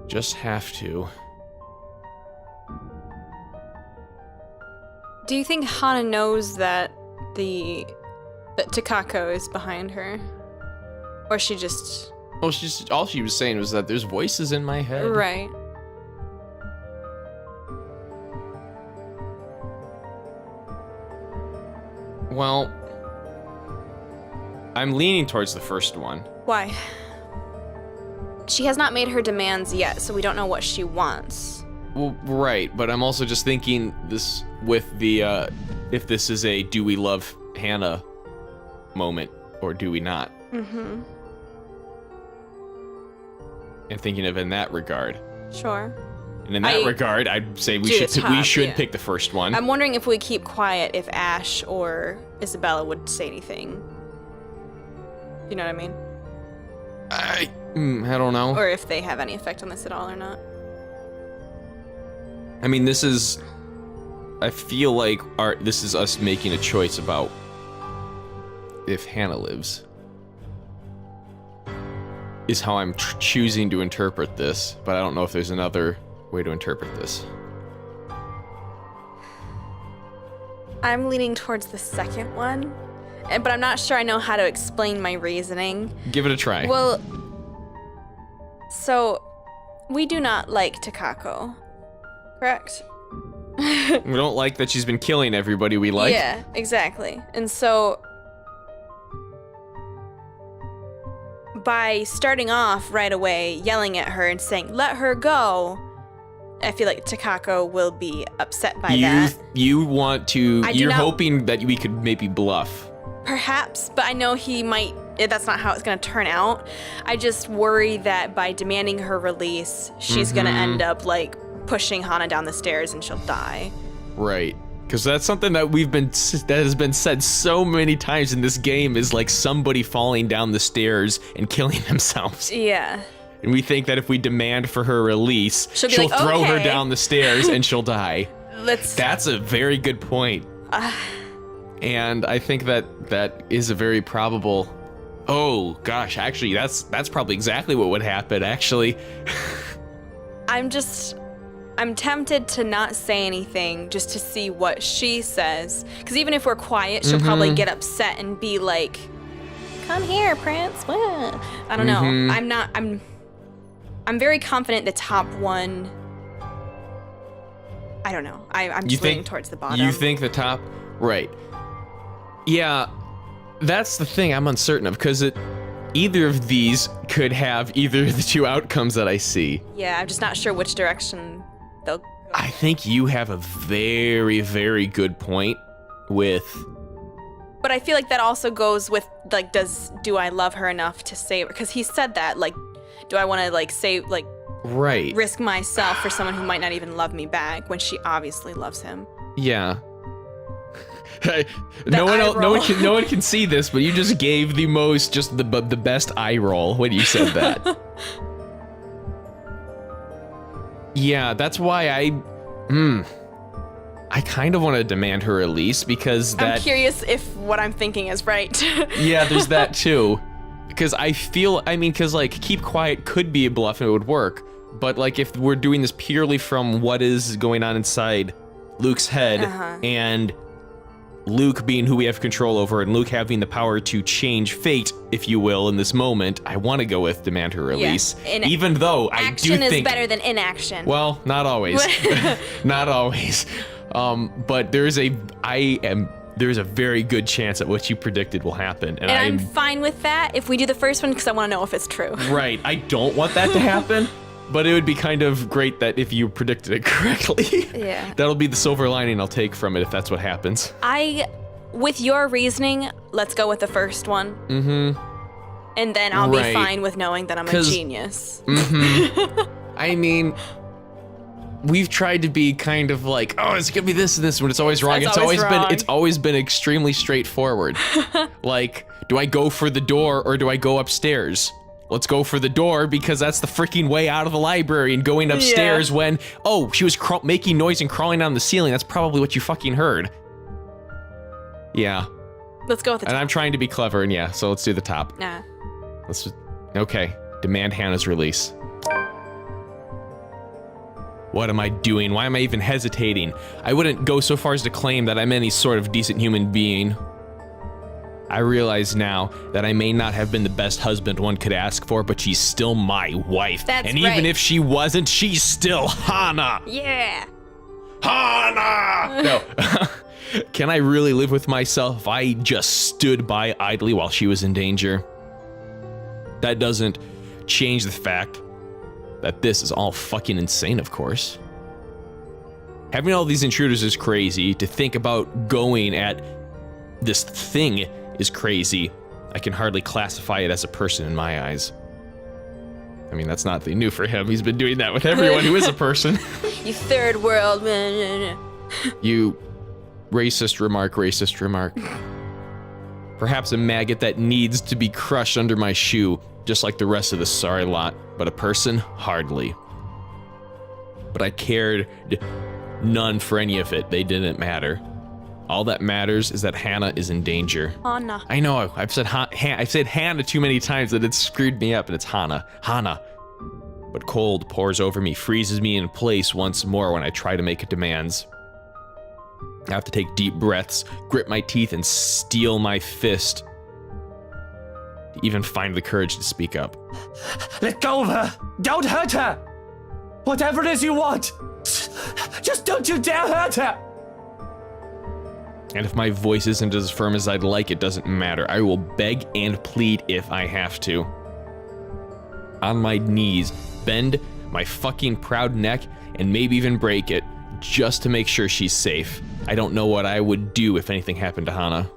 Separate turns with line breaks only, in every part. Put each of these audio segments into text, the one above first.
Just have to.
Do you think Hana knows that that Takako is behind her? Or she just...
Oh, all she was saying was that there's voices in my head.
Right.
Well, I'm leaning towards the first one.
Why? She has not made her demands yet, so we don't know what she wants.
Well, right, but I'm also just thinking this with the, if this is a do we love Hannah moment, or do we not?
Mm-hmm.
And thinking of in that regard.
Sure.
And in that regard, I'd say we should pick the first one.
I'm wondering if we keep quiet if Ash or Isabella would say anything. You know what I mean?
I don't know.
Or if they have any effect on this at all or not.
I mean, I feel like this is us making a choice about if Hannah lives. Is how I'm choosing to interpret this, but I don't know if there's another way to interpret this.
I'm leaning towards the second one, but I'm not sure I know how to explain my reasoning.
Give it a try.
Well, so we do not like Takako, correct?
We don't like that she's been killing everybody we like.
Yeah, exactly. And so by starting off right away, yelling at her and saying, "Let her go," I feel like Takako will be upset by that.
You're hoping that we could maybe bluff.
Perhaps, but I know he might, that's not how it's going to turn out. I just worry that by demanding her release, she's going to end up like pushing Hana down the stairs and she'll die.
Right. Because that's something that that has been said so many times in this game, is like somebody falling down the stairs and killing themselves.
Yeah.
And we think that if we demand for her release, she'll
like,
throw her
okay.
down the stairs and she'll die. That's a very good point. And I think that is a very probable... Oh, gosh, actually, that's probably exactly what would happen, actually.
I'm tempted to not say anything just to see what she says. Because even if we're quiet, she'll probably get upset and be like, "Come here, Prince." I don't know. I'm very confident the top one. I don't know. I'm just leaning towards the bottom.
You think the top? Right. Yeah, that's the thing I'm uncertain of, because either of these could have either of the two outcomes that I see.
Yeah, I'm just not sure which direction they'll go.
I think you have a very, very good point with...
But I feel like that also goes with, like, do I love her enough to save her? Because he said that, like, do I want to, like, save, like...
Right.
Risk myself for someone who might not even love me back when she obviously loves him.
Yeah. No one can see this, but you just gave the best eye roll when you said that. Yeah, that's why I kind of want to demand her release, because
I'm curious if what I'm thinking is right.
Yeah, there's that too. Because like, keep quiet could be a bluff and it would work, but like if we're doing this purely from what is going on inside Luke's head, and Luke being who we have control over, and Luke having the power to change fate, if you will, in this moment, I want to go with demand her release. Yeah. Even though I do think...
Action is better than inaction.
Well, not always. Not always. But there's a very good chance that what you predicted will happen. And
I'm fine with that if we do the first one, because I want to know if it's true. Right.
I don't want that to happen. But it would be kind of great that if you predicted it correctly.
Yeah.
That'll be the silver lining I'll take from it if that's what happens.
With your reasoning, let's go with the first one. Mm-hmm. And then I'll be fine with knowing that I'm a genius.
Mm-hmm. I mean, we've tried to be kind of like, oh, it's gonna be this and this, when it's always wrong. It's always been extremely straightforward. Like, do I go for the door or do I go upstairs? Let's go for the door, because that's the freaking way out of the library, and going upstairs when, oh, she was making noise and crawling down the ceiling. That's probably what you fucking heard. Yeah.
Let's go with the top.
And I'm trying to be clever, and so let's do the top.
Nah.
Okay. Demand Hannah's release. What am I doing? Why am I even hesitating? I wouldn't go so far as to claim that I'm any sort of decent human being. I realize now that I may not have been the best husband one could ask for, but she's still my wife.
That's
and
right.
even if she wasn't, she's still Hana.
Yeah.
Hana! No. Can I really live with myself if I just stood by idly while she was in danger? That doesn't change the fact that this is all fucking insane, of course. Having all these intruders is crazy. To think about going at this thing is crazy. I can hardly classify it as a person in my eyes. I mean, that's not new for him. He's been doing that with everyone who is a person.
You third world.
You racist remark. Perhaps a maggot that needs to be crushed under my shoe, just like the rest of the sorry lot, but a person? Hardly. But I cared none for any of it. They didn't matter. All that matters is that Hana is in danger.
Hana.
I know, I've said Hana too many times that it's screwed me up, and it's Hana. But cold pours over me, freezes me in place once more when I try to make demands. I have to take deep breaths, grip my teeth, and steel my fist to even find the courage to speak up.
Let go of her! Don't hurt her! Whatever it is you want! Just don't you dare hurt her!
And if my voice isn't as firm as I'd like, it doesn't matter. I will beg and plead if I have to. On my knees, bend my fucking proud neck, and maybe even break it, just to make sure she's safe. I don't know what I would do if anything happened to Hana.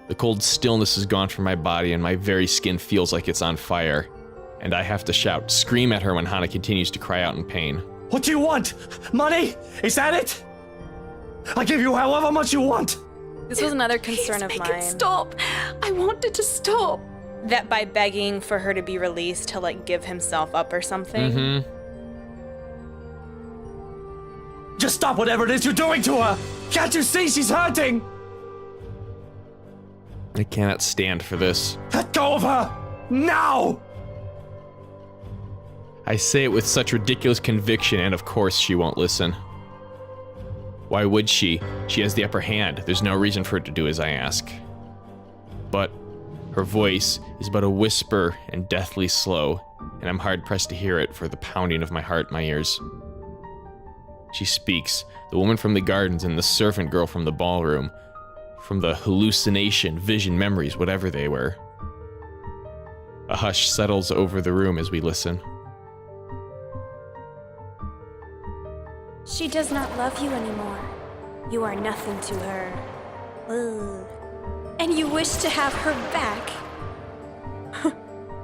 The cold stillness is gone from my body, and my very skin feels like it's on fire. And I have to shout, scream at her when Hana continues to cry out in pain.
What do you want? Money? Is that it? I'll give you however much you want.
This was another concern of
Make
mine.
it stop. I wanted to stop.
That by begging for her to be released, he'll like give himself up or something.
Just stop whatever it is you're doing to her. Can't you see she's hurting?
I cannot stand for this.
Let go of her! Now!
I say it with such ridiculous conviction, and of course she won't listen. Why would she? She has the upper hand. There's no reason for her to do as I ask. But her voice is but a whisper and deathly slow, and I'm hard-pressed to hear it for the pounding of my heart in my ears. She speaks, the woman from the gardens and the servant girl from the ballroom, from the hallucination, vision, memories, whatever they were. A hush settles over the room as we listen.
She does not love you anymore. You are nothing to her. Ugh. And you wish to have her back.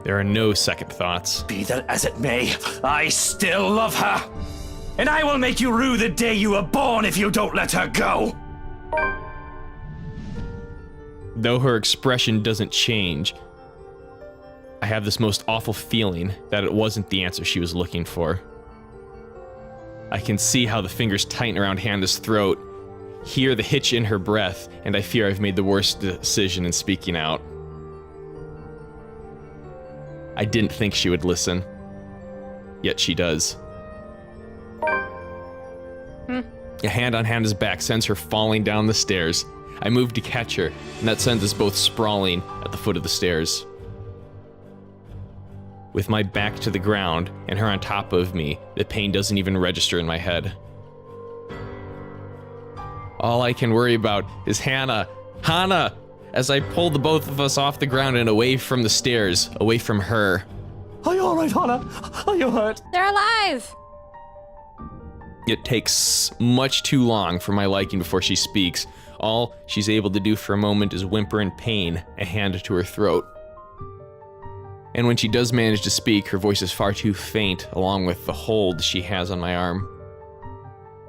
There are no second thoughts.
Be that as it may, I still love her. And I will make you rue the day you were born if you don't let her go.
Though her expression doesn't change, I have this most awful feeling that it wasn't the answer she was looking for. I can see how the fingers tighten around Hana's throat, hear the hitch in her breath, and I fear I've made the worst decision in speaking out. I didn't think she would listen, yet she does. A hand on Hana's back sends her falling down the stairs. I move to catch her, and that sends us both sprawling at the foot of the stairs. With my back to the ground and her on top of me, the pain doesn't even register in my head. All I can worry about is Hana, as I pull the both of us off the ground and away from the stairs, away from her.
Are you alright, Hana? Are you hurt?
They're alive!
It takes much too long for my liking before she speaks. All she's able to do for a moment is whimper in pain, a hand to her throat. And when she does manage to speak, her voice is far too faint, along with the hold she has on my arm.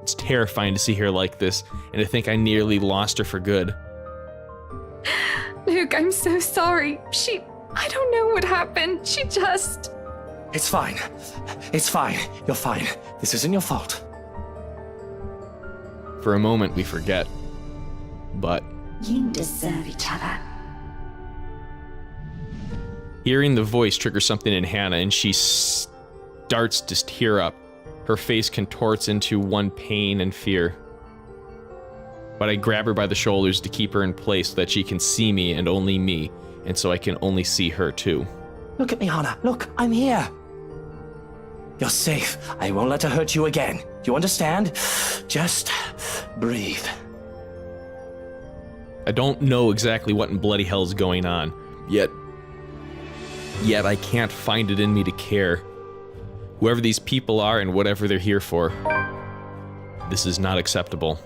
It's terrifying to see her like this, and to think I nearly lost her for good.
Luke, I'm so sorry. I don't know what happened. She just...
It's fine. It's fine. You're fine. This isn't your fault.
For a moment, we forget. But
You deserve each other.
hearing the voice triggers something in Hana, and she starts to tear up. Her face contorts into one pain and fear. But I grab her by the shoulders to keep her in place so that she can see me and only me, and so I can only see her too.
Look at me, Hana. Look, I'm here. You're safe. I won't let her hurt you again. Do you understand? Just breathe.
I don't know exactly what in bloody hell is going on, yet I can't find it in me to care. Whoever these people are and whatever they're here for, this is not acceptable.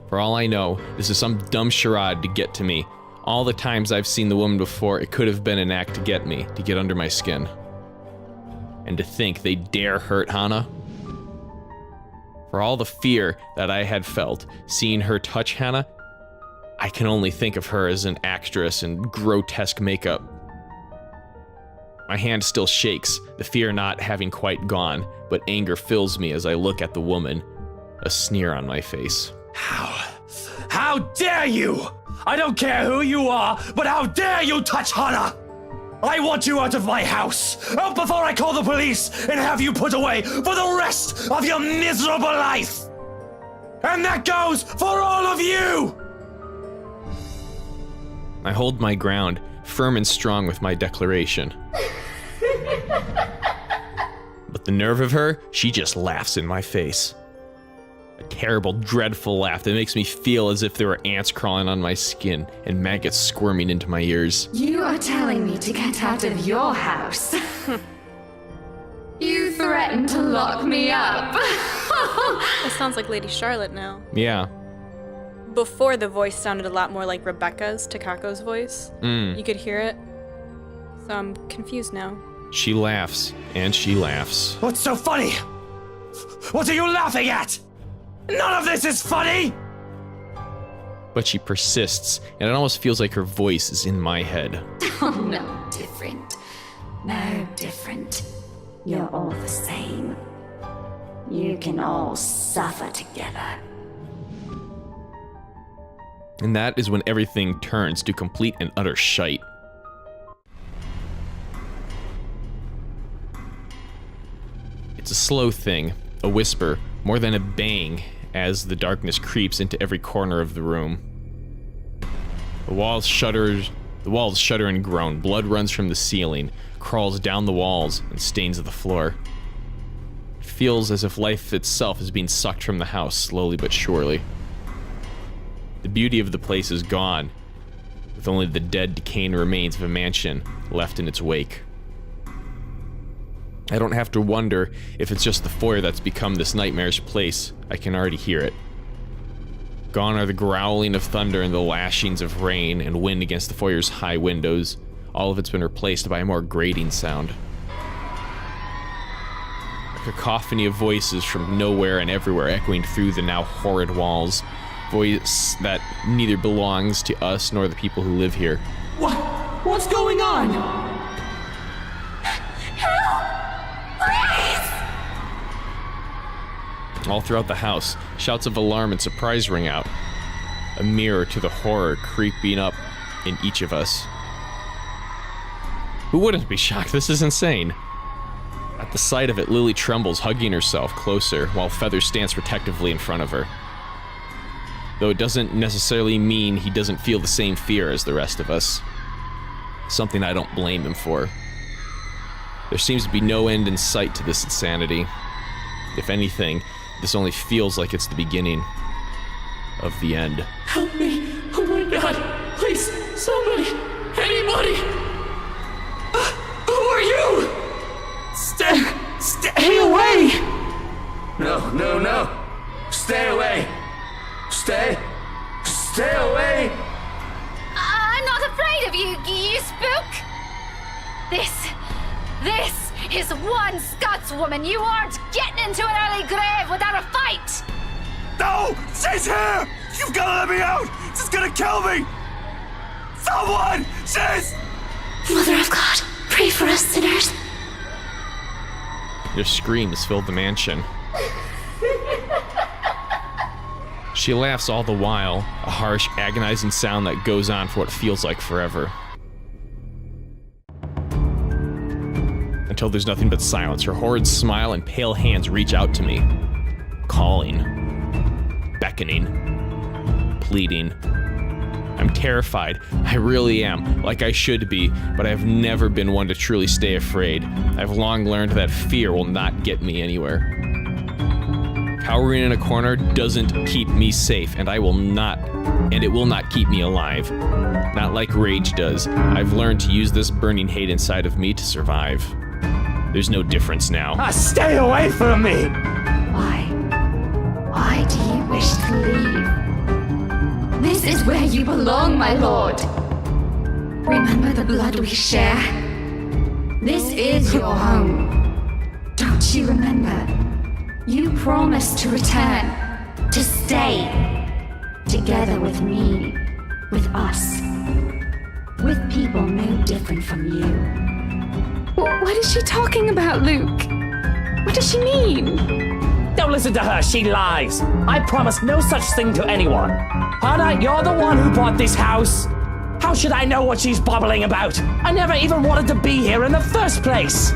For all I know, this is some dumb charade to get to me. All the times I've seen the woman before, it could have been an act to get me, to get under my skin. And to think they dare hurt Hana? For all the fear that I had felt, seeing her touch Hana, I can only think of her as an actress in grotesque makeup. My hand still shakes, the fear not having quite gone, but anger fills me as I look at the woman, a sneer on my face.
How dare you! I don't care who you are, but how dare you touch Hana! I want you out of my house, out before I call the police and have you put away for the rest of your miserable life! And that goes for all of you!
I hold my ground, firm and strong with my declaration. But the nerve of her, she just laughs in my face. A terrible, dreadful laugh that makes me feel as if there were ants crawling on my skin and maggots squirming into my ears.
You are telling me to get out of your house. You threatened to lock me up.
That sounds like Lady Charlotte now.
Yeah.
Before, the voice sounded a lot more like Rebecca's, Takako's voice. You could hear it. So I'm confused now.
She laughs, and she laughs.
What's so funny? What are you laughing at? None of this is funny!
But she persists, and it almost feels like her voice is in my head.
Oh, no different. No different. You're all the same. You can all suffer together.
And that is when everything turns to complete and utter shite. It's a slow thing, a whisper, more than a bang, as the darkness creeps into every corner of the room. The walls shudder and groan. Blood runs from the ceiling, crawls down the walls, and stains the floor. It feels as if life itself is being sucked from the house, slowly but surely. The beauty of the place is gone, with only the dead, decaying remains of a mansion left in its wake. I don't have to wonder if it's just the foyer that's become this nightmarish place. I can already hear it. Gone are the growling of thunder and the lashings of rain and wind against the foyer's high windows. All of it's been replaced by a more grating sound. A cacophony of voices from nowhere and everywhere echoing through the now horrid walls. Voice that neither belongs to us nor the people who live here.
What's going on?
All throughout the house, shouts of alarm and surprise ring out. A mirror to the horror creeping up in each of us. Who wouldn't be shocked? This is insane. At the sight of it, Lily trembles, hugging herself closer, while Feather stands protectively in front of her. Though it doesn't necessarily mean he doesn't feel the same fear as the rest of us. Something I don't blame him for. There seems to be no end in sight to this insanity. If anything, this only feels like it's the beginning of the end.
Help me! Oh my god! Please, somebody! Anybody! Who are you? Stay away! No. Stay away! Stay away!
I'm not afraid of you, you spook! This is one Scotswoman. You aren't getting into an early grave without a fight!
No! She's here! You've gotta let me out! She's gonna kill me! Someone! She's...
Mother of God, pray for us sinners.
Their screams fill the mansion. She laughs all the while, a harsh, agonizing sound that goes on for what feels like forever. until there's nothing but silence. Her horrid smile and pale hands reach out to me. Calling. Beckoning. Pleading. I'm terrified. I really am, like I should be, but I've never been one to truly stay afraid. I've long learned that fear will not get me anywhere. Cowering in a corner doesn't keep me safe, and it will not keep me alive. Not like rage does. I've learned to use this burning hate inside of me to survive. There's no difference now.
Stay away from me!
Why? Why do you wish to leave? This is where you belong, my lord. Remember the blood we share? This is your home. Don't you remember? You promised to return, to stay, together with me, with us, with people no different from you.
What is she talking about, Luke? What does she mean?
Don't listen to her, she lies. I promised no such thing to anyone. Hana, you're the one who bought this house. How should I know what she's babbling about? I never even wanted to be here in the first place.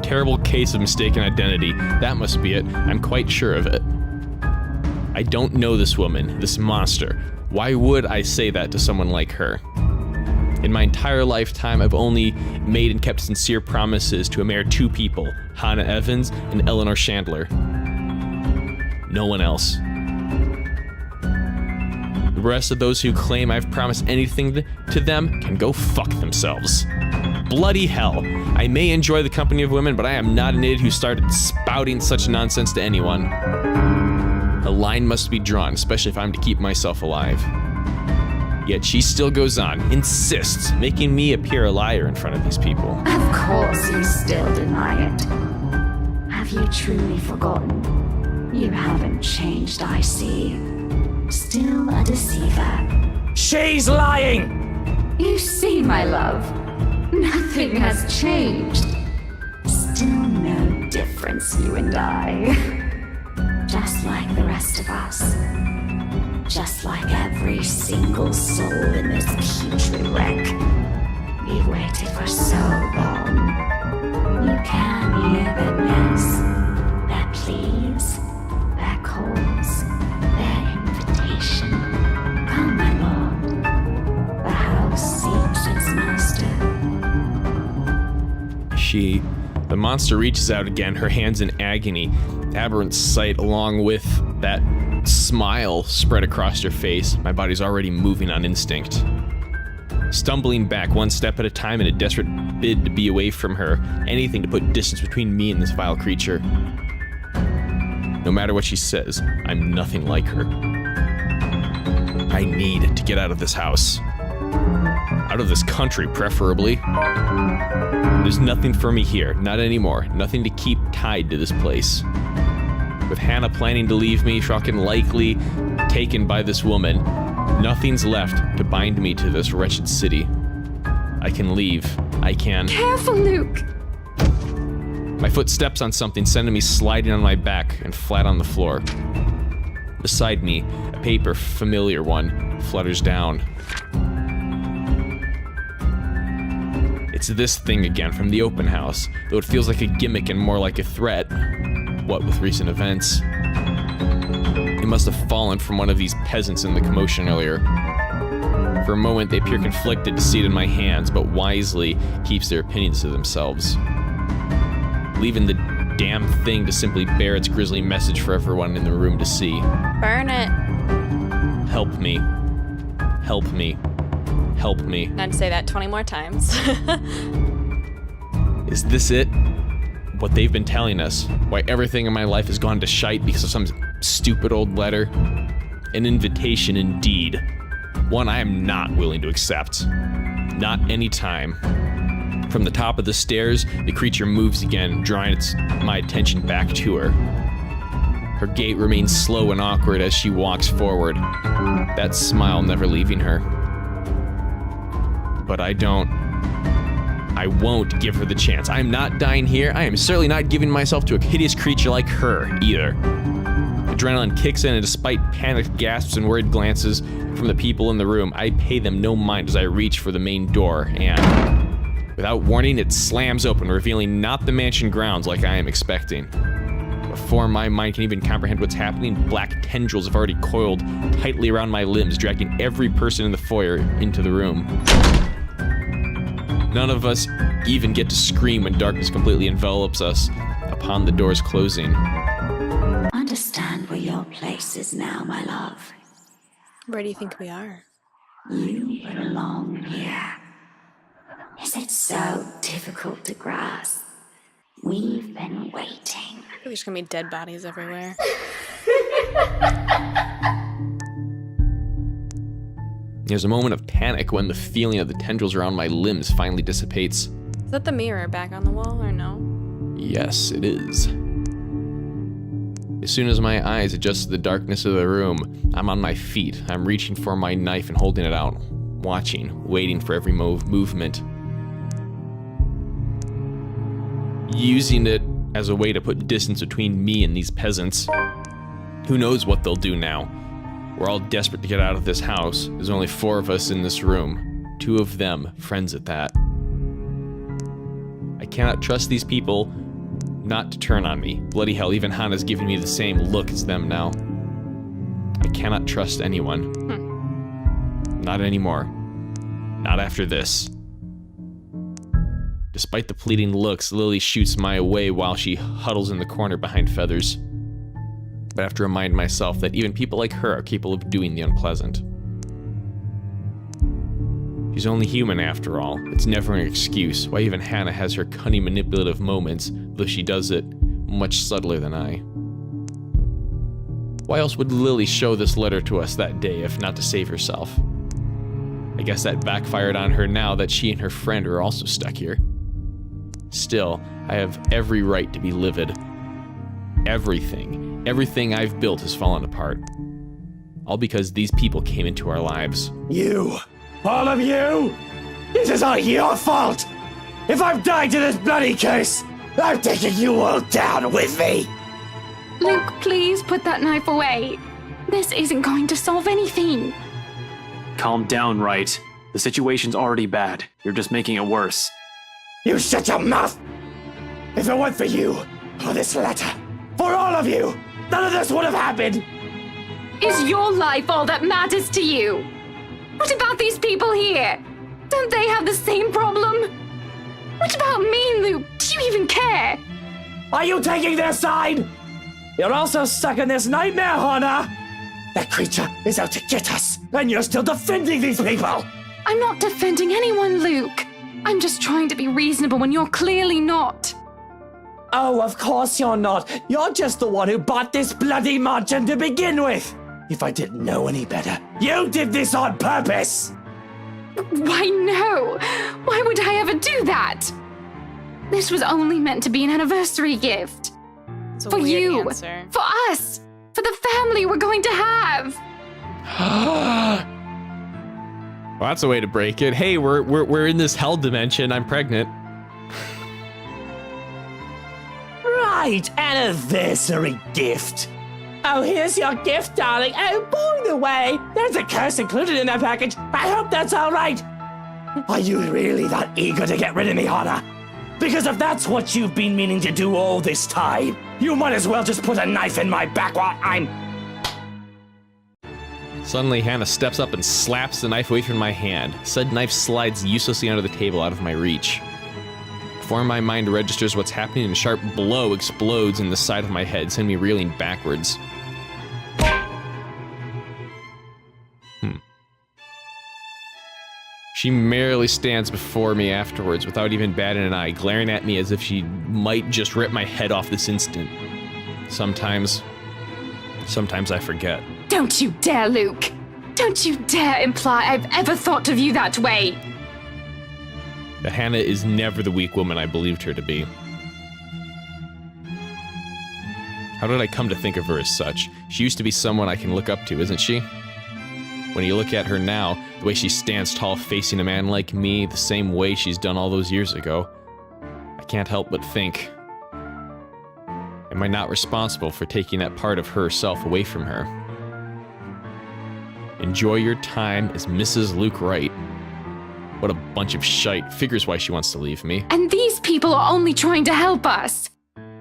Terrible case of mistaken identity. That must be it. I'm quite sure of it. I don't know this woman, this monster. Why would I say that to someone like her? In my entire lifetime, I've only made and kept sincere promises to a mere two people, Hannah Evans and Eleanor Chandler. No one else. The rest of those who claim I've promised anything to them can go fuck themselves. Bloody hell. I may enjoy the company of women, but I am not an idiot who started spouting such nonsense to anyone. A line must be drawn, especially if I'm to keep myself alive. Yet she still goes on, insists, making me appear a liar in front of these people.
Of course you still deny it. Have you truly forgotten? You haven't changed, I see. Still a deceiver.
She's lying!
You see, my love, nothing has changed. Still no difference, you and I. Just like the rest of us. Just like every single soul in this putrid wreck. We've waited for so long. You can hear them, yes. Their pleas, their calls, their invitation. Come, my lord. The house seeks its master.
The monster reaches out again, her hands in agony. Aberrant sight along with that smile spread across her face. My body's already moving on instinct. Stumbling back one step at a time in a desperate bid to be away from her, anything to put distance between me and this vile creature. No matter what she says, I'm nothing like her. I need to get out of this house. Out of this country, preferably. There's nothing for me here, not anymore. Nothing to keep tied to this place. With Hannah planning to leave me, fucking likely taken by this woman, nothing's left to bind me to this wretched city. I can leave. I can.
Careful, Luke!
My foot steps on something, sending me sliding on my back and flat on the floor. Beside me, a paper, familiar one, flutters down. It's this thing again from the open house, though it feels like a gimmick and more like a threat. What with recent events? It must have fallen from one of these peasants in the commotion earlier. For a moment, they appear conflicted to see it in my hands, but wisely keeps their opinions to themselves. Leaving the damn thing to simply bear its grisly message for everyone in the room to see.
Burn it.
Help me. Help me. Help me.
Not to say that 20 more times.
Is this it? What they've been telling us? Why everything in my life has gone to shite because of some stupid old letter? An invitation indeed. One I am not willing to accept. Not anytime. From the top of the stairs, the creature moves again, drawing my attention back to her. Her gait remains slow and awkward as she walks forward, that smile never leaving her. But I won't give her the chance. I am not dying here. I am certainly not giving myself to a hideous creature like her, either. Adrenaline kicks in, and despite panicked gasps and worried glances from the people in the room, I pay them no mind as I reach for the main door, and Without warning, it slams open, revealing not the mansion grounds like I am expecting. Before my mind can even comprehend what's happening, black tendrils have already coiled tightly around my limbs, dragging every person in the foyer into the room. None of us even get to scream when darkness completely envelops us upon the doors closing.
Understand where your place is now, my love.
Where do you think we are?
You belong here. Is it so difficult to grasp? We've been waiting.
There's gonna be dead bodies everywhere.
There's a moment of panic when the feeling of the tendrils around my limbs finally dissipates.
Is that the mirror back on the wall or no?
Yes, it is. As soon as my eyes adjust to the darkness of the room, I'm on my feet. I'm reaching for my knife and holding it out, watching, waiting for every movement. Using it as a way to put distance between me and these peasants. Who knows what they'll do now? We're all desperate to get out of this house. There's only 4 of us in this room. 2 of them, friends at that. I cannot trust these people not to turn on me. Bloody hell, even Hana's giving me the same look as them now. I cannot trust anyone. Not anymore. Not after this. Despite the pleading looks, Lily shoots my way while she huddles in the corner behind Feathers. But I have to remind myself that even people like her are capable of doing the unpleasant. She's only human after all. It's never an excuse why even Hana has her cunning manipulative moments, though she does it much subtler than I. Why else would Lily show this letter to us that day if not to save herself? I guess that backfired on her now that she and her friend are also stuck here. Still, I have every right to be livid. Everything I've built has fallen apart. All because these people came into our lives.
You! All of you! This is all your fault! If I've died to this bloody curse, I'm taking you all down with me!
Luke, please put that knife away. This isn't going to solve anything.
Calm down, Wright. The situation's already bad. You're just making it worse.
You shut your mouth! If it weren't for you, or this letter, for all of you, none of this would have happened!
Is your life all that matters to you? What about these people here? Don't they have the same problem? What about me, Luke? Do you even care?
Are you taking their side? You're also stuck in this nightmare, Hana! That creature is out to get us, and you're still defending these people!
I'm not defending anyone, Luke. I'm just trying to be reasonable when you're clearly not.
Oh, of course you're not. You're just the one who bought this bloody mansion to begin with. If I didn't know any better, you did this on purpose.
Why, no. Why would I ever do that? This was only meant to be an anniversary gift.
It's a
For
weird
you,
answer.
for us, for the family we're going to have.
Well, that's a way to break it. Hey, we're in this hell dimension. I'm pregnant.
Right, anniversary gift. Oh, here's your gift, darling. Oh, by the way, there's a curse included in that package. I hope that's all right. Are you really that eager to get rid of me, Hana? Because if that's what you've been meaning to do all this time, you might as well just put a knife in my back while I'm...
Suddenly, Hana steps up and slaps the knife away from my hand. Said knife slides uselessly under the table out of my reach. Before my mind registers what's happening, a sharp blow explodes in the side of my head, sending me reeling backwards. She merely stands before me afterwards without even batting an eye, glaring at me as if she might just rip my head off this instant. Sometimes I forget.
Don't you dare, Luke. Don't you dare imply I've ever thought of you that way.
That Hana is never the weak woman I believed her to be. How did I come to think of her as such? She used to be someone I can look up to, isn't she? When you look at her now, the way she stands tall facing a man like me, the same way she's done all those years ago, I can't help but think, am I not responsible for taking that part of herself away from her? Enjoy your time as Mrs. Luke Wright. What a bunch of shite. Figures why she wants to leave me.
And these people are only trying to help us.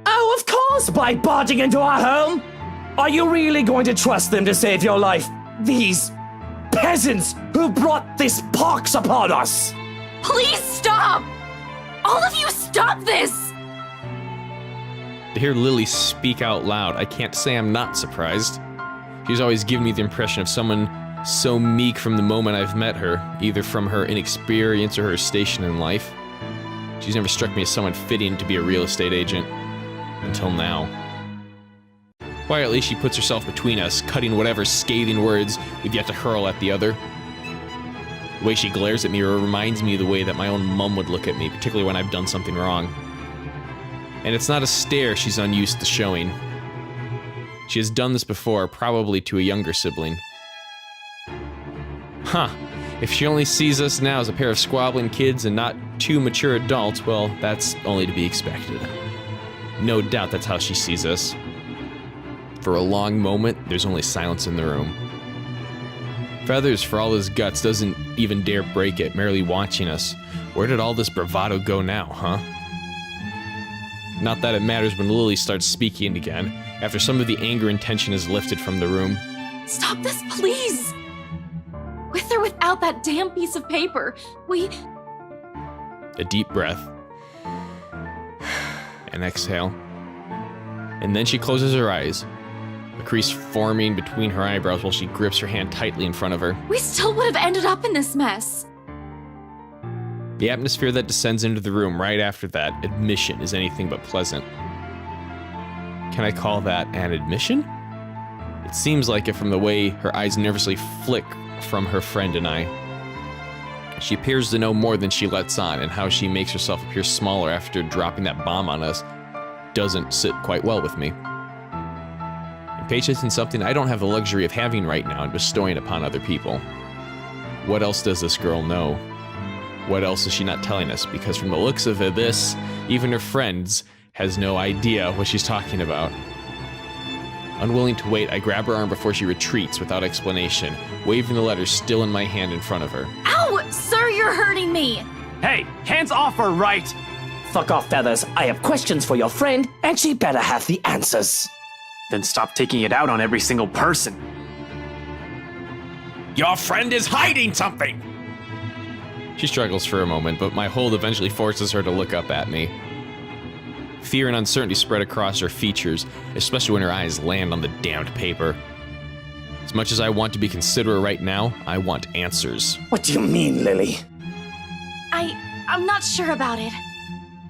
Oh, of course, by barging into our home! Are you really going to trust them to save your life? These peasants who brought this pox upon us!
Please stop! All of you stop this!
To hear Lily speak out loud, I can't say I'm not surprised. She's always given me the impression of someone so meek from the moment I've met her, either from her inexperience or her station in life. She's never struck me as someone fitting to be a real estate agent. Until now. Quietly, she puts herself between us, cutting whatever scathing words we've yet to hurl at the other. The way she glares at me reminds me of the way that my own mum would look at me, particularly when I've done something wrong. And it's not a stare she's unused to showing. She has done this before, probably to a younger sibling. Huh. If she only sees us now as a pair of squabbling kids and not two mature adults, well, that's only to be expected. No doubt that's how she sees us. For a long moment, there's only silence in the room. Feathers, for all his guts, doesn't even dare break it, merely watching us. Where did all this bravado go now, huh? Not that it matters when Lily starts speaking again, after some of the anger and tension is lifted from the room.
Stop this, please! With or without that damn piece of paper,
A deep breath. An exhale. And then she closes her eyes, a crease forming between her eyebrows while she grips her hand tightly in front of her.
We still would have ended up in this mess.
The atmosphere that descends into the room right after that admission is anything but pleasant. Can I call that an admission? It seems like it from the way her eyes nervously flick from her friend and I. She appears to know more than she lets on, and how she makes herself appear smaller after dropping that bomb on us doesn't sit quite well with me. Impatience is something I don't have the luxury of having right now and bestowing upon other people. What else does this girl know? What else is she not telling us? Because from the looks of this, even her friends has no idea what she's talking about. Unwilling to wait, I grab her arm before she retreats without explanation, waving the letter still in my hand in front of her.
Ow! Sir, you're hurting me!
Hey, hands off her, right?
Fuck off, Feathers. I have questions for your friend, and she better have the answers.
Then stop taking it out on every single person.
Your friend is hiding something! She struggles for a moment, but my hold eventually forces her to look up at me. Fear and uncertainty spread across her features, especially when her eyes land on the damned paper. As much as I want to be considerate right now, I want answers.
What do you mean, Lily?
I'm not sure about it.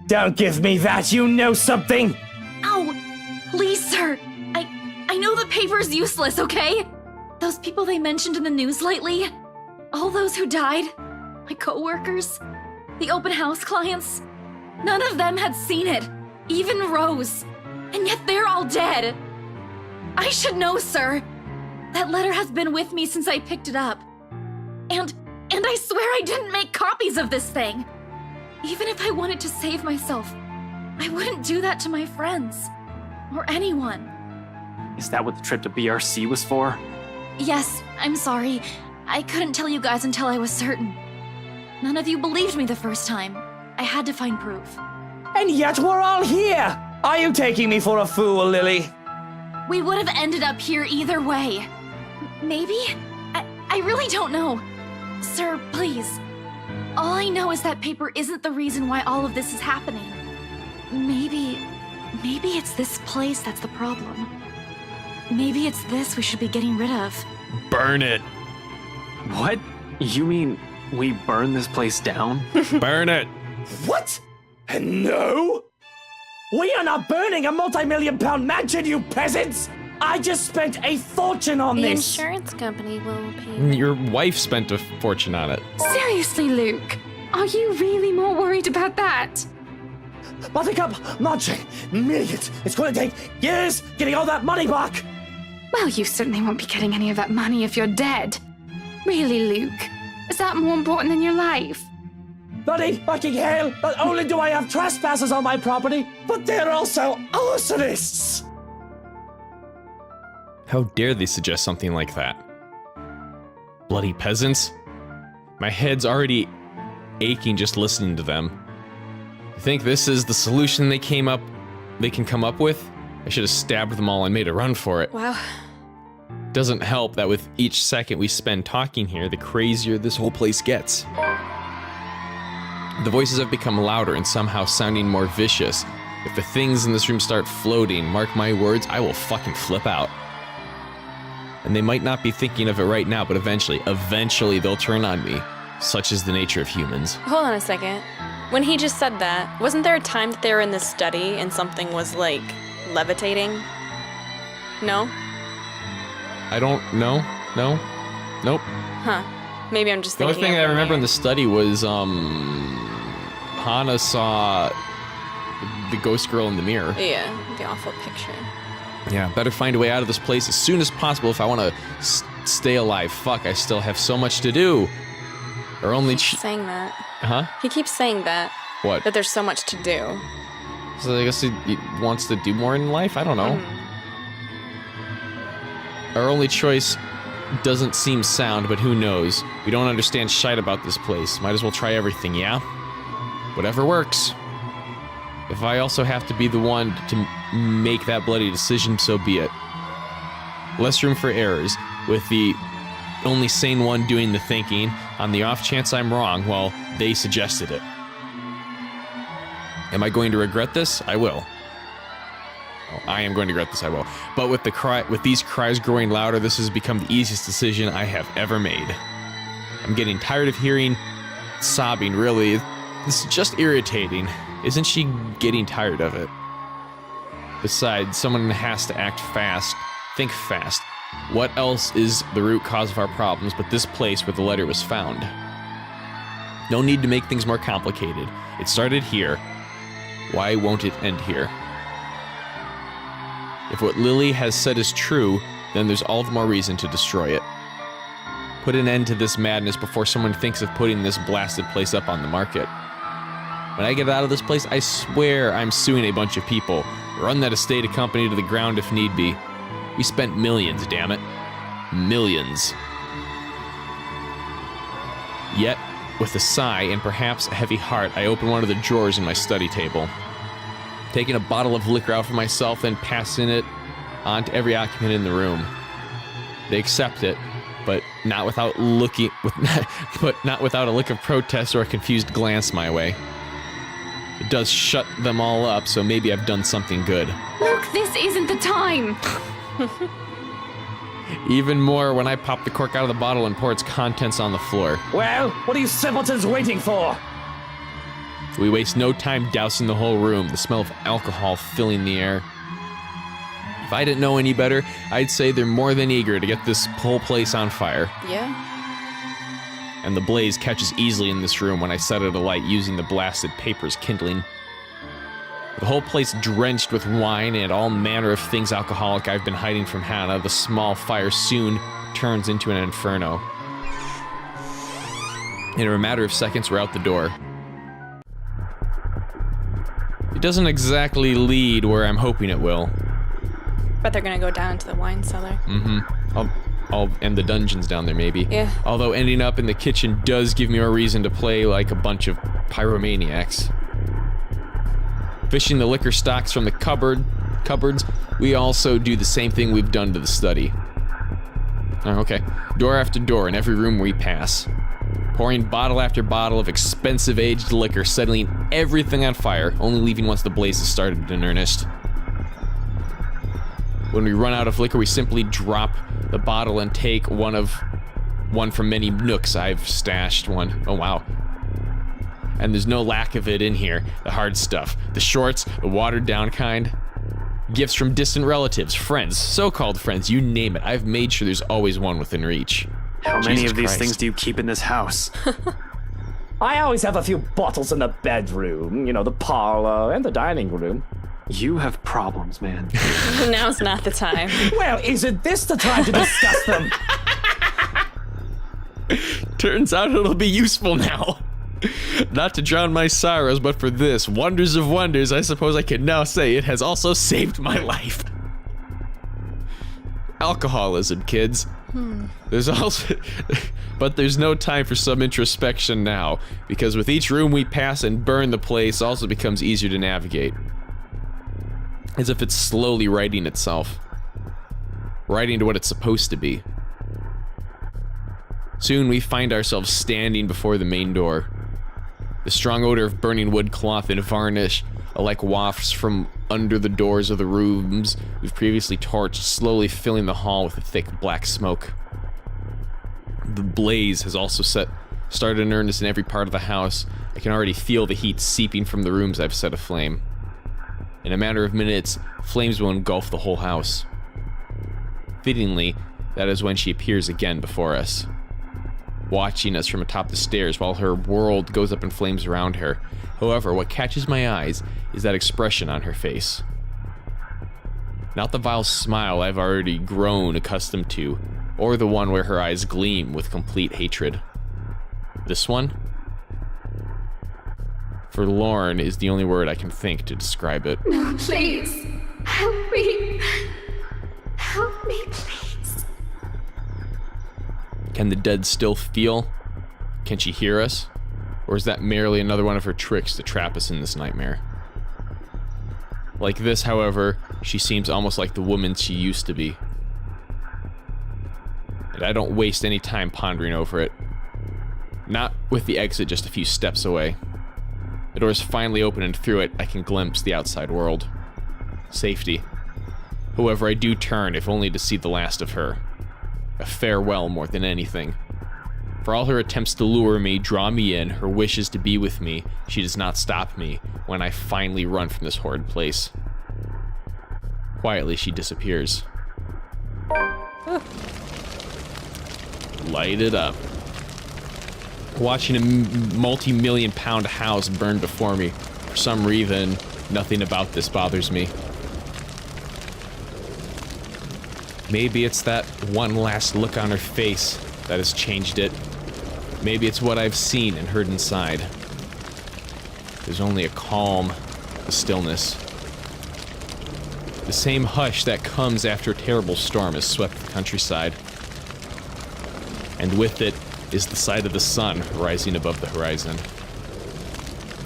Don't give me that, you know something!
Ow! Please, sir! I know the paper's useless, okay? Those people they mentioned in the news lately, all those who died, my co-workers, the open house clients, none of them had seen it, even Rose, and yet they're all dead. I should know, sir. That letter has been with me since I picked it up. And I swear I didn't make copies of this thing. Even if I wanted to save myself, I wouldn't do that to my friends. Or anyone.
Is that what the trip to BRC was for?
Yes, I'm sorry. I couldn't tell you guys until I was certain. None of you believed me the first time. I had to find proof.
And yet we're all here! Are you taking me for a fool, Lily?
We would have ended up here either way. Maybe? I really don't know. Sir, please. All I know is that paper isn't the reason why all of this is happening. Maybe it's this place that's the problem. Maybe it's this we should be getting rid of.
Burn it!
What? You mean we burn this place down?
Burn it!
What? No! We are not burning a multi-million-pound mansion, you peasants! I just spent a fortune on
The
this!
insurance company will pay.
Your wife spent a fortune on it.
Seriously, Luke? Are you really more worried about that?
Buttercup, Marching, millions! It's gonna take years getting all that money back!
Well, you certainly won't be getting any of that money if you're dead. Really, Luke? Is that more important than your life?
Bloody fucking hell! Not only do I have trespassers on my property, but they're also arsonists!
How dare they suggest something like that? Bloody peasants? My head's already aching just listening to them. You think this is the solution they can come up with? I should have stabbed them all and made a run for it.
Wow.
Doesn't help that with each second we spend talking here, the crazier this whole place gets. The voices have become louder and somehow sounding more vicious. If the things in this room start floating, mark my words, I will fucking flip out. And they might not be thinking of it right now, but eventually they'll turn on me. Such is the nature of humans.
Hold on a second. When he just said that, wasn't there a time that they were in this study and something was like levitating? No?
I don't know. No? Nope.
Huh. Maybe I'm just
The
thinking.
only thing I remember in
the
the study was, Hana saw the ghost girl in the mirror.
Yeah, the awful picture.
Yeah, better find a way out of this place as soon as possible if I want to stay alive. Fuck, I still have so much to do. Or only...
Saying that.
Huh?
He keeps saying that.
What?
That there's so much to do.
So I guess he wants to do more in life? I don't know. Our only choice doesn't seem sound, but who knows? We don't understand shite about this place. Might as well try everything, yeah? Whatever works. If I also have to be the one to make that bloody decision, so be it. Less room for errors, with the only sane one doing the thinking. On the off chance I'm wrong, well, they suggested it. Am I going to regret this? I will. Oh, I am going to regret this, I will. But with these cries growing louder, this has become the easiest decision I have ever made. I'm getting tired of hearing sobbing, really. This is just irritating. Isn't she getting tired of it? Besides, someone has to act fast. Think fast. What else is the root cause of our problems but this place where the letter was found? No need to make things more complicated. It started here. Why won't it end here? If what Lily has said is true, then there's all the more reason to destroy it. Put an end to this madness before someone thinks of putting this blasted place up on the market. When I get out of this place, I swear I'm suing a bunch of people. Run that estate company to the ground if need be. We spent millions, damn it. Millions. Yet, with a sigh and perhaps a heavy heart, I open one of the drawers in my study table. Taking a bottle of liquor out for myself and passing it on to every occupant in the room. They accept it, but not without a look of protest or a confused glance my way. It does shut them all up, so maybe I've done something good.
Look, this isn't the time!
Even more when I pop the cork out of the bottle and pour its contents on the floor.
Well, what are you simpletons waiting for?
We waste no time dousing the whole room, the smell of alcohol filling the air. If I didn't know any better, I'd say they're more than eager to get this whole place on fire.
Yeah.
And the blaze catches easily in this room when I set it alight using the blasted papers kindling. The whole place drenched with wine and all manner of things alcoholic I've been hiding from Hannah, the small fire soon turns into an inferno. In a matter of seconds, we're out the door. It doesn't exactly lead where I'm hoping it will.
But they're gonna go down to the wine cellar.
And the dungeons down there, maybe.
Yeah.
Although ending up in the kitchen does give me a reason to play like a bunch of pyromaniacs. Fishing the liquor stocks from the cupboards, we also do the same thing we've done to the study. Oh, okay. Door after door in every room we pass. Pouring bottle after bottle of expensive aged liquor, settling everything on fire, only leaving once the blaze has started in earnest. When we run out of liquor, we simply drop the bottle and take one from many nooks I've stashed one. Oh, wow. And there's no lack of it in here. The hard stuff. The shorts, the watered down kind. Gifts from distant relatives, friends, so-called friends, you name it. I've made sure there's always one within reach.
How many
Jesus
of these
Christ.
things do you keep in this house?
I always have a few bottles in the bedroom, the parlor, and the dining room.
You have problems, man.
Now's not the time.
Well, isn't this the time to discuss them?
Turns out it'll be useful now. Not to drown my sorrows, but for this, wonders of wonders, I suppose I can now say it has also saved my life. Alcoholism, kids. There's also, but there's no time for some introspection now, because with each room we pass and burn, the place also becomes easier to navigate. As if it's slowly righting itself. Righting to what it's supposed to be. Soon we find ourselves standing before the main door. The strong odor of burning wood cloth and varnish alike wafts from under the doors of the rooms we've previously torched, slowly filling the hall with a thick black smoke. The blaze has also started in earnest in every part of the house. I can already feel the heat seeping from the rooms I've set aflame. In a matter of minutes, flames will engulf the whole house. Fittingly, that is when she appears again before us, watching us from atop the stairs while her world goes up in flames around her. However, what catches my eyes is that expression on her face. Not the vile smile I've already grown accustomed to, or the one where her eyes gleam with complete hatred. This one? Forlorn is the only word I can think to describe it.
No, please. Help me. Help me, please.
Can the dead still feel? Can she hear us? Or is that merely another one of her tricks to trap us in this nightmare? Like this, however, she seems almost like the woman she used to be. And I don't waste any time pondering over it. Not with the exit just a few steps away. The door is finally open, and through it, I can glimpse the outside world. Safety. However, I do turn, if only to see the last of her. A farewell more than anything. For all her attempts to lure me, draw me in, her wishes to be with me, she does not stop me when I finally run from this horrid place. Quietly, she disappears. Light it up. Watching a multi-million-pound house burn before me. For some reason, nothing about this bothers me. Maybe it's that one last look on her face that has changed it. Maybe it's what I've seen and heard inside. There's only a calm, a stillness. The same hush that comes after a terrible storm has swept the countryside. And with it is the sight of the sun rising above the horizon.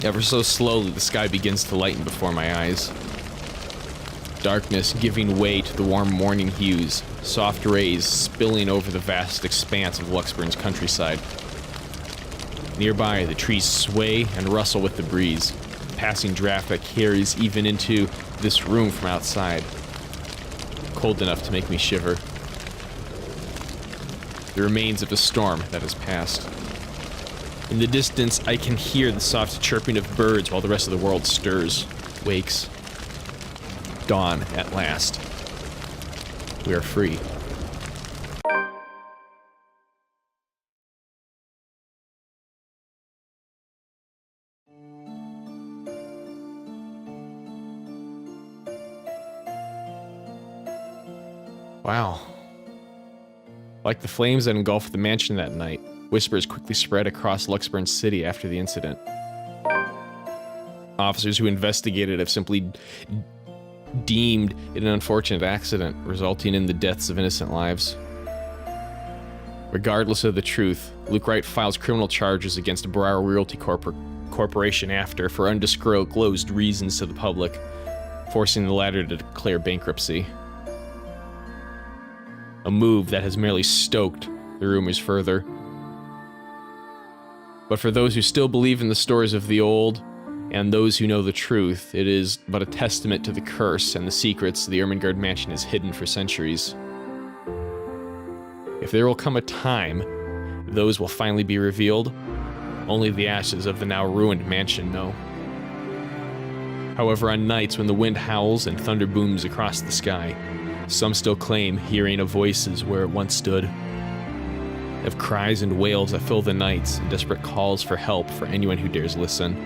Ever so slowly, the sky begins to lighten before my eyes. Darkness giving way to the warm morning hues, soft rays spilling over the vast expanse of Luxburn's countryside. Nearby, the trees sway and rustle with the breeze, a passing draft that carries even into this room from outside. Cold enough to make me shiver. The remains of a storm that has passed. In the distance, I can hear the soft chirping of birds while the rest of the world stirs, wakes. Dawn at last. We are free. Wow. Like the flames that engulfed the mansion that night, whispers quickly spread across Luxburn City after the incident. Officers who investigated have simply deemed it an unfortunate accident, resulting in the deaths of innocent lives. Regardless of the truth, Luke Wright files criminal charges against Brower Realty Corporation after, for undisclosed reasons to the public, forcing the latter to declare bankruptcy. A move that has merely stoked the rumors further. But for those who still believe in the stories of the old, and those who know the truth, it is but a testament to the curse and the secrets the Ermengarde Mansion has hidden for centuries. If there will come a time those will finally be revealed, only the ashes of the now ruined mansion know. However, on nights when the wind howls and thunder booms across the sky, some still claim hearing of voices where it once stood, of cries and wails that fill the nights and desperate calls for help for anyone who dares listen.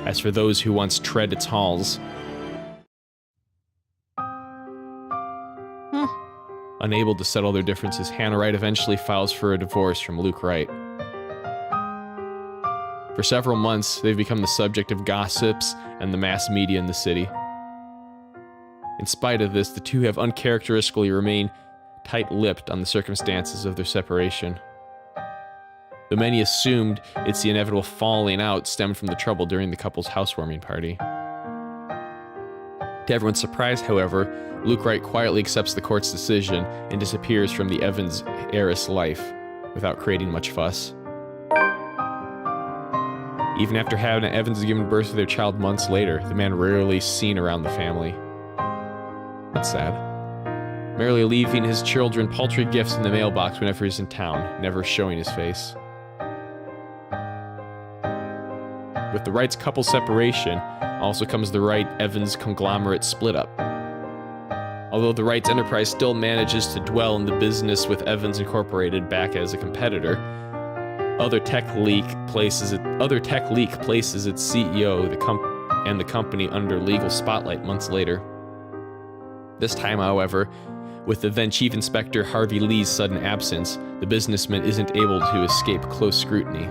As for those who once tread its halls, unable to settle their differences, Hannah Wright eventually files for a divorce from Luke Wright. For several months, they've become the subject of gossips and the mass media in the city. In spite of this, the two have uncharacteristically remained tight-lipped on the circumstances of their separation. Though many assumed it's the inevitable falling out stemmed from the trouble during the couple's housewarming party. To everyone's surprise, however, Luke Wright quietly accepts the court's decision and disappears from the Evans heiress life without creating much fuss. Even after Hannah Evans has given birth to their child months later, the man rarely seen around the family. That's sad. Merely leaving his children paltry gifts in the mailbox whenever he's in town, never showing his face. With the Wrights' couple separation, also comes the Wright-Evans conglomerate split-up. Although the Wrights enterprise still manages to dwell in the business with Evans Incorporated back as a competitor, other tech leak places its CEO and the company under legal spotlight months later. This time, however, with the then Chief Inspector Harvey Lee's sudden absence, the businessman isn't able to escape close scrutiny.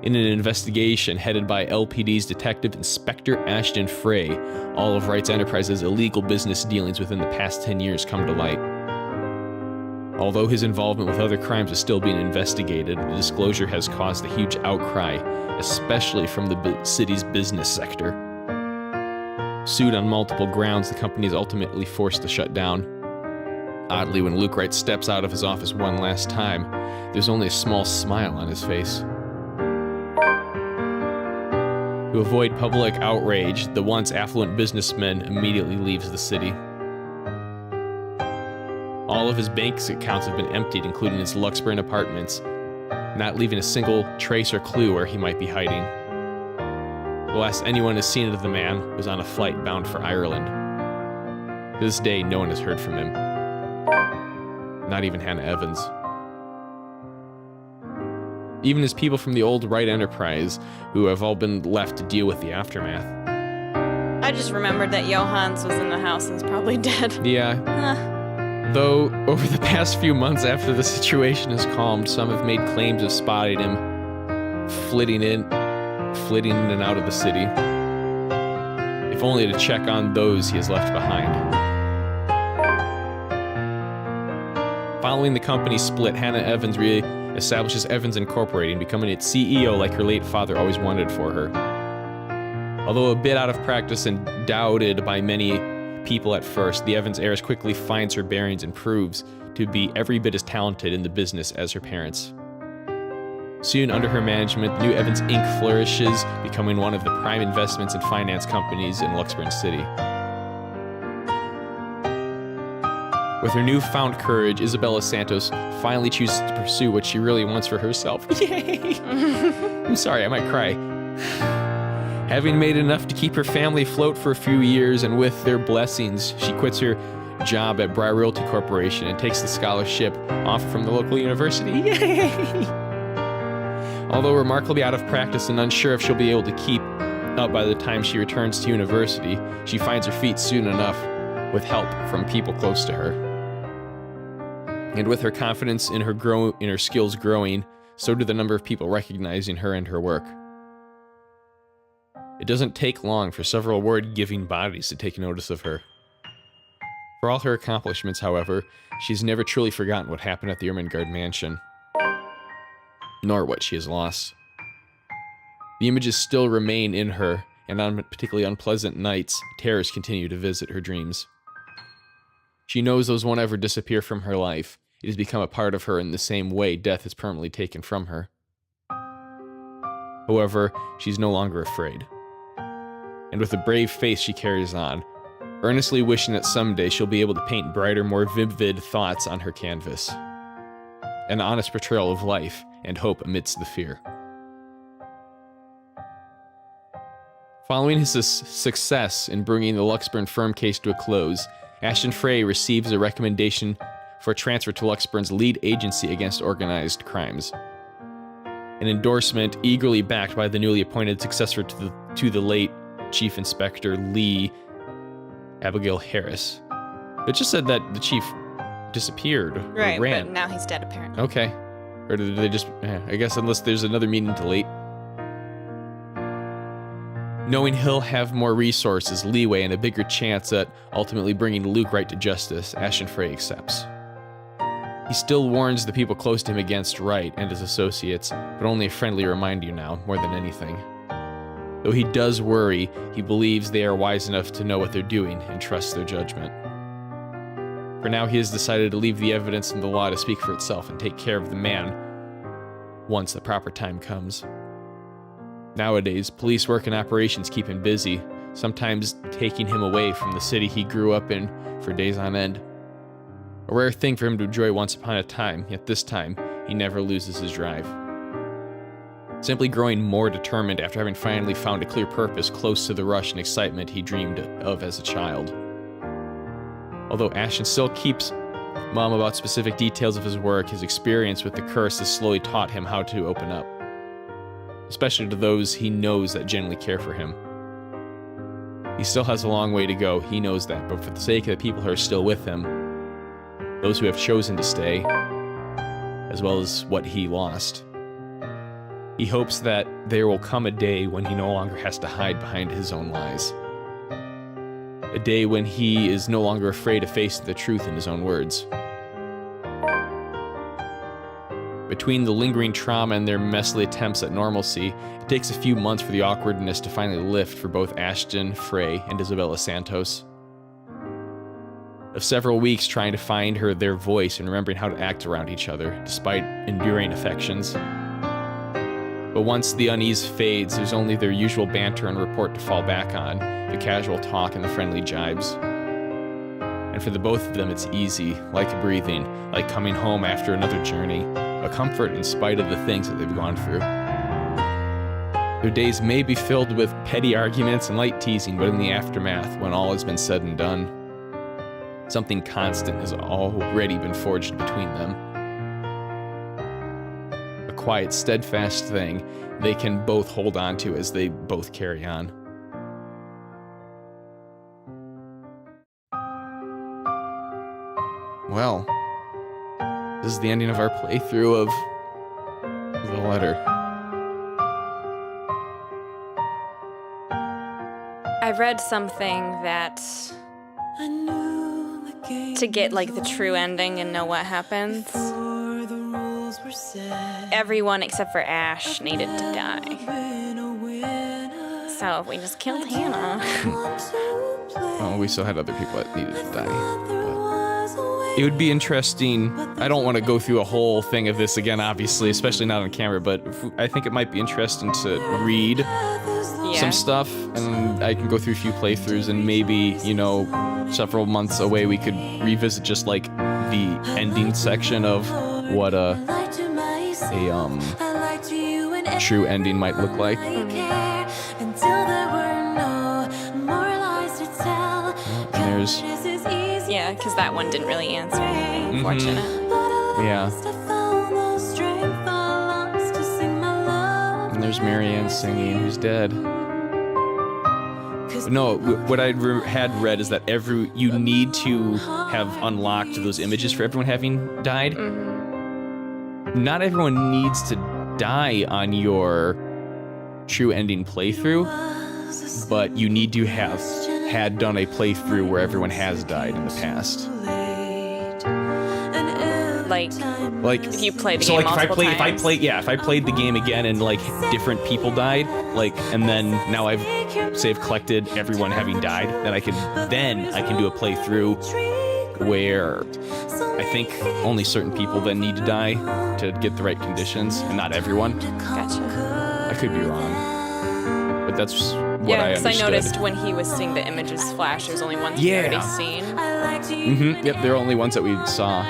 In an investigation headed by LPD's Detective Inspector Ashton Frey, all of Wright's Enterprise's illegal business dealings within the past 10 years come to light. Although his involvement with other crimes is still being investigated, the disclosure has caused a huge outcry, especially from the city's business sector. Sued on multiple grounds, the company is ultimately forced to shut down. Oddly, when Luke Wright steps out of his office one last time, there's only a small smile on his face. To avoid public outrage, the once affluent businessman immediately leaves the city. All of his bank accounts have been emptied, including his Luxburn apartments, not leaving a single trace or clue where he might be hiding. The last anyone has seen of the man was on a flight bound for Ireland. To this day, no one has heard from him. Not even Hannah Evans. Even as people from the old Wright Enterprise, who have all been left to deal with the aftermath.
I just remembered that Johans was in the house and is probably dead.
Yeah. Though, over the past few months after the situation has calmed, some have made claims of spotting him flitting in and out of the city. If only to check on those he has left behind. Following the company split, Hannah Evans establishes Evans Incorporated, becoming its CEO like her late father always wanted for her. Although a bit out of practice and doubted by many people at first, the Evans heiress quickly finds her bearings and proves to be every bit as talented in the business as her parents. Soon, under her management, the new Evans Inc. flourishes, becoming one of the prime investments and finance companies in Luxburn City. With her newfound courage, Isabella Santos finally chooses to pursue what she really wants for herself. Yay! I'm sorry, I might cry. Having made enough to keep her family afloat for a few years, and with their blessings, she quits her job at Briar Realty Corporation and takes the scholarship offered from the local university. Yay! Although remarkably out of practice and unsure if she'll be able to keep up by the time she returns to university, she finds her feet soon enough with help from people close to her. And with her confidence in her skills growing, so do the number of people recognizing her and her work. It doesn't take long for several award-giving bodies to take notice of her. For all her accomplishments, however, she's never truly forgotten what happened at the Ermengarde Mansion, nor what she has lost. The images still remain in her, and on particularly unpleasant nights, terrors continue to visit her dreams. She knows those won't ever disappear from her life. It has become a part of her in the same way death is permanently taken from her. However, she's no longer afraid. And with a brave face she carries on, earnestly wishing that someday she'll be able to paint brighter, more vivid thoughts on her canvas. An honest portrayal of life and hope amidst the fear. Following his success in bringing the Luxburn firm case to a close, Ashton Frey receives a recommendation for transfer to Luxburn's lead agency against organized crimes. An endorsement eagerly backed by the newly appointed successor to the late Chief Inspector Lee, Abigail Harris. It just said that the chief disappeared.
Right,
or ran.
but now he's dead apparently.
Okay. Or did they just... I guess unless there's another meeting to late. knowing he'll have more resources, leeway, and a bigger chance at ultimately bringing Luke right to justice, Ashton Frey accepts. He still warns the people close to him against Wright and his associates, but only a friendly reminder now, more than anything. Though he does worry, he believes they are wise enough to know what they're doing and trusts their judgment. For now, he has decided to leave the evidence and the law to speak for itself and take care of the man once the proper time comes. Nowadays, police work and operations keep him busy, sometimes taking him away from the city he grew up in for days on end. A rare thing for him to enjoy once upon a time, yet this time, he never loses his drive. Simply growing more determined after having finally found a clear purpose close to the rush and excitement he dreamed of as a child. Although Ashton still keeps mum about specific details of his work, his experience with the curse has slowly taught him how to open up, especially to those he knows that genuinely care for him. He still has a long way to go, he knows that, but for the sake of the people who are still with him, those who have chosen to stay, as well as what he lost, he hopes that there will come a day when he no longer has to hide behind his own lies. A day when he is no longer afraid of facing the truth in his own words. Between the lingering trauma and their messy attempts at normalcy, it takes a few months for the awkwardness to finally lift for both Ashton Frey and Isabella Santos. Of several weeks trying to find their voice and remembering how to act around each other, despite enduring affections. But once the unease fades, there's only their usual banter and rapport to fall back on, the casual talk and the friendly jibes. And for the both of them, it's easy, like breathing, like coming home after another journey, a comfort in spite of the things that they've gone through. Their days may be filled with petty arguments and light teasing, but in the aftermath, when all has been said and done, something constant has already been forged between them. A quiet, steadfast thing they can both hold on to as they both carry on. Well, this is the ending of our playthrough of the letter.
I read something that to get like the true ending and know what happens, everyone except for Ash needed to die. So if we just killed Hannah.
Well, we still had other people that needed to die. But it would be interesting. I don't want to go through a whole thing of this again, obviously, especially not on camera, but I think it might be interesting to read some stuff, and I can go through a few playthroughs, and maybe, you know, several months away we could revisit just like the ending section of what a true ending might look like. And there's
because that one didn't really answer anything, unfortunate.
Yeah. And there's Marianne singing, who's dead. No, what I had read is that you need to have unlocked those images for everyone having died. Not everyone needs to die on your true ending playthrough, but you need to have had done a playthrough where everyone has died in the past. Like
if you play the game multiple times.
If I played the game again and like different people died, like, and then now I've collected everyone having died, then I can do a playthrough where I think only certain people then need to die to get the right conditions, and not everyone.
Gotcha.
I could be wrong, but that's what I understood.
Yeah, because I noticed when he was seeing the images flash, there's only ones we'd already seen.
Yep, they're only ones that we saw.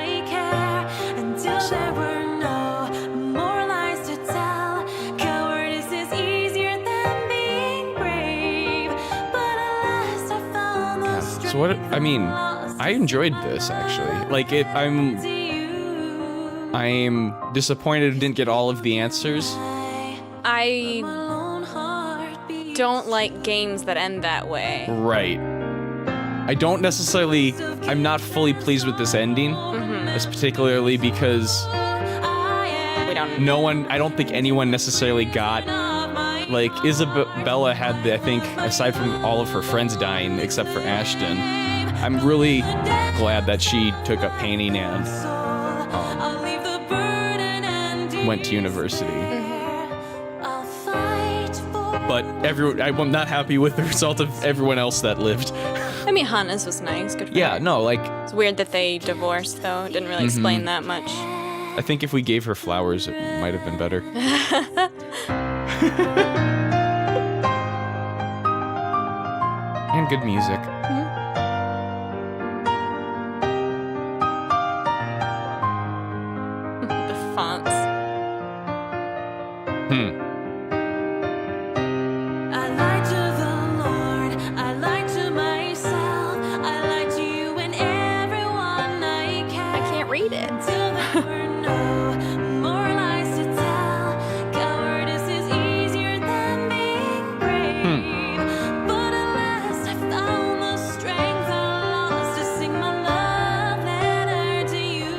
So what? I mean, I enjoyed this actually. Like I'm disappointed I didn't get all of the answers.
I don't like games that end that way.
Right. I don't necessarily. I'm not fully pleased with this ending, particularly because
We don't.
I don't think anyone necessarily got like, Isabella had I think, aside from all of her friends dying, except for Ashton, I'm really glad that she took up painting and went to university. But I'm not happy with the result of everyone else that lived.
I mean, Hana's was nice. Good for
Yeah,
her.
no, like,
It's weird that they divorced, though. It didn't really explain that much.
I think if we gave her flowers, it might have been better. And good music.
The fonts.
I lied to the Lord, I lied to myself, I lied to you and everyone I
Can't read it.
Till there were no more lies to tell. Cowardice is easier than being brave. But at last I found the strength I lost to sing my love letter to you.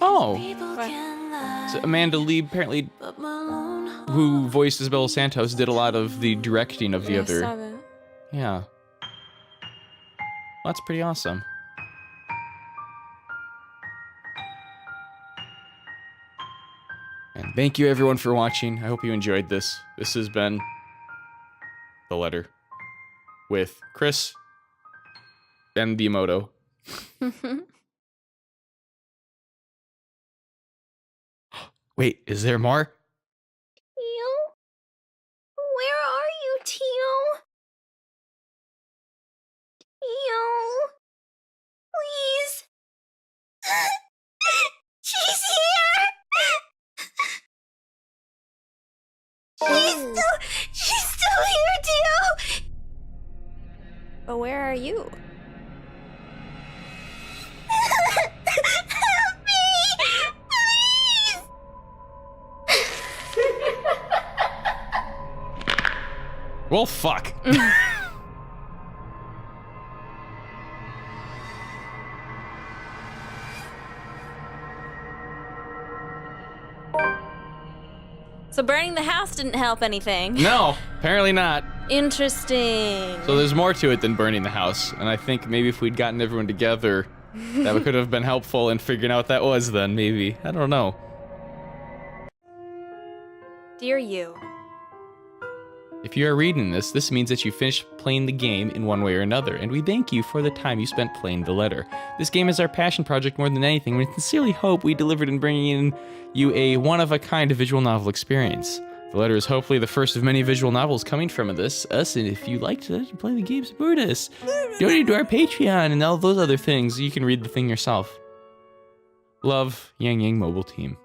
Oh,
People can lie,
so Amanda Lee apparently,
but Malone.
who voiced Isabella Santos, did a lot of the directing of the
I
other.
saw that.
Yeah. Well, that's pretty awesome. And thank you everyone for watching. I hope you enjoyed this. This has been The Letter with Chris and the Imouto. Wait, is there more?
Teal? Where are you, Teal? Teal? Please? She's here! She's still here, Teal!
But where are you?
Help me! Please!
Well, fuck.
So burning the house didn't help anything.
No, apparently not.
Interesting.
So there's more to it than burning the house, and I think maybe if we'd gotten everyone together, that could have been helpful in figuring out what that was then, maybe. I don't know.
Dear you.
If you are reading this, this means that you finished playing the game in one way or another, and we thank you for the time you spent playing The Letter. This game is our passion project more than anything, and we sincerely hope we delivered in bringing in you a one-of-a-kind visual novel experience. The Letter is hopefully the first of many visual novels coming from us, and if you liked it, play the game, support us. Donate to our Patreon and all those other things. You can read the thing yourself. Love, Yang Yang Mobile Team.